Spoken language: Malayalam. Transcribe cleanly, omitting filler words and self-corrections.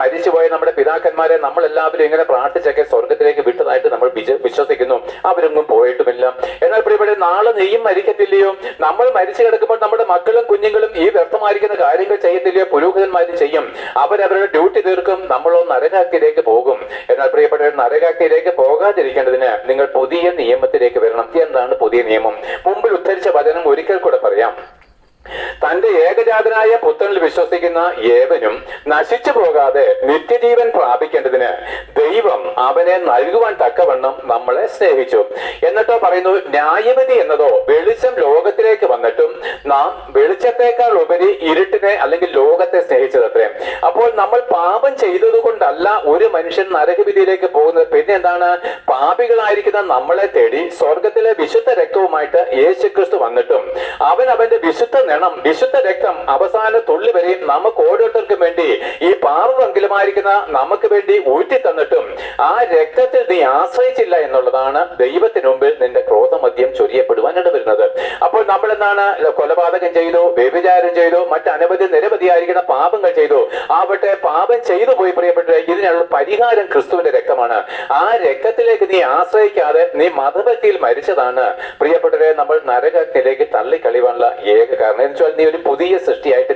മരിച്ചുപോയ നമ്മുടെ പിതാക്കന്മാരെ നമ്മൾ എല്ലാവരും ഇങ്ങനെ പ്രാർത്ഥിച്ചൊക്കെ സ്വർഗത്തിലേക്ക് വിട്ടതായിട്ട് നമ്മൾ വിശ്വസിക്കുന്നു. അവരൊന്നും പോയിട്ടുമില്ല. എന്നാൽ പ്രിയപ്പെട്ട, നാളെ നീയും മരിക്കത്തില്ലയോ? നമ്മൾ മരിച്ചു കിടക്കുമ്പോൾ നമ്മുടെ മക്കളും കുഞ്ഞുങ്ങളും ഈ വ്യർത്ഥമായിരിക്കുന്ന കാര്യങ്ങൾ ചെയ്യത്തില്ലയോ? പുരോഹിതന്മാരും ചെയ്യും. അവരവരുടെ ഡ്യൂട്ടി തീർക്കും. നമ്മളോ നരകാഗ്നിയിലേക്ക് പോകും. എന്നാൽ പ്രിയപ്പെട്ട, നരകാഗ്നിയിലേക്ക് പോകാതിരിക്കേണ്ടതിന് നിങ്ങൾ പുതിയ നിയമത്തിലേക്ക് വരണം. എന്താണ് പുതിയ നിയമം? മുമ്പിൽ ഉദ്ധരിച്ച വചനം ഒരിക്കൽ കൂടെ പറയാം. തന്റെ ഏകജാതനായ പുത്രനിൽ വിശ്വസിക്കുന്ന ഏവനും നശിച്ചു പോകാതെ നിത്യജീവൻ പ്രാപിക്കേണ്ടതിന് ദൈവം അവനെ നൽകുവാൻ തക്കവണ്ണം നമ്മളെ സ്നേഹിച്ചു. എന്നിട്ടോ പറയുന്നു, ന്യായവിധി എന്നതോ വെളിച്ചം ലോകത്തിലേക്ക് വന്നിട്ടും നാം വെളിച്ചത്തേക്കാൾ ഉപരി ഇരുട്ടിനെ അല്ലെങ്കിൽ ലോകത്തെ സ്നേഹിച്ചതത്രേ. അപ്പോൾ നമ്മൾ പാപം ചെയ്തത് കൊണ്ടല്ല ഒരു മനുഷ്യൻ നരകവിധിയിലേക്ക് പോകുന്നത്. പിന്നെ എന്താണ്? പാപികളായിരിക്കുന്ന നമ്മളെ തേടി സ്വർഗത്തിലെ വിശുദ്ധ രക്തവുമായിട്ട് യേശുക്രിസ്തു വന്നിട്ടും അവൻ അവന്റെ വിശുദ്ധ രക്തം അവസാന തുള്ളി വരെയും നമുക്ക് ഓരോരുത്തർക്കും വേണ്ടി ഈ പാപമെങ്കിലുമായിരിക്കുന്ന നമുക്ക് വേണ്ടി ഊറ്റി തന്നിട്ടും ആ രക്തത്തിൽ നീ ആശ്രയിച്ചില്ല എന്നുള്ളതാണ് ദൈവത്തിന് മുമ്പിൽ നിന്റെ ക്രോധമദ്യം ചൊരിയപ്പെടുവാൻ ഇടവരുന്നത്. അപ്പോൾ നമ്മൾ എന്താണ്? കൊലപാതകം ചെയ്തു, വ്യഭിചാരം ചെയ്തു, മറ്റനവധി നിരവധിയായിരിക്കുന്ന പാപങ്ങൾ ചെയ്തു. ആവട്ടെ, പാപം ചെയ്തു പോയി പ്രിയപ്പെട്ട, ഇതിനുള്ള പരിഹാരം ക്രിസ്തുവിന്റെ രക്തമാണ്. ആ രക്തത്തിലേക്ക് നീ ആശ്രയിക്കാതെ നീ മതഭക്തിയിൽ മരിച്ചതാണ് പ്രിയപ്പെട്ടവരെ നമ്മൾ നരകത്തിലേക്ക് തള്ളിക്കളിവാനുള്ള ഏക കാരണം. എന്ന് വെച്ചാൽ നീ ഒരു പുതിയ സൃഷ്ടിയായിട്ട്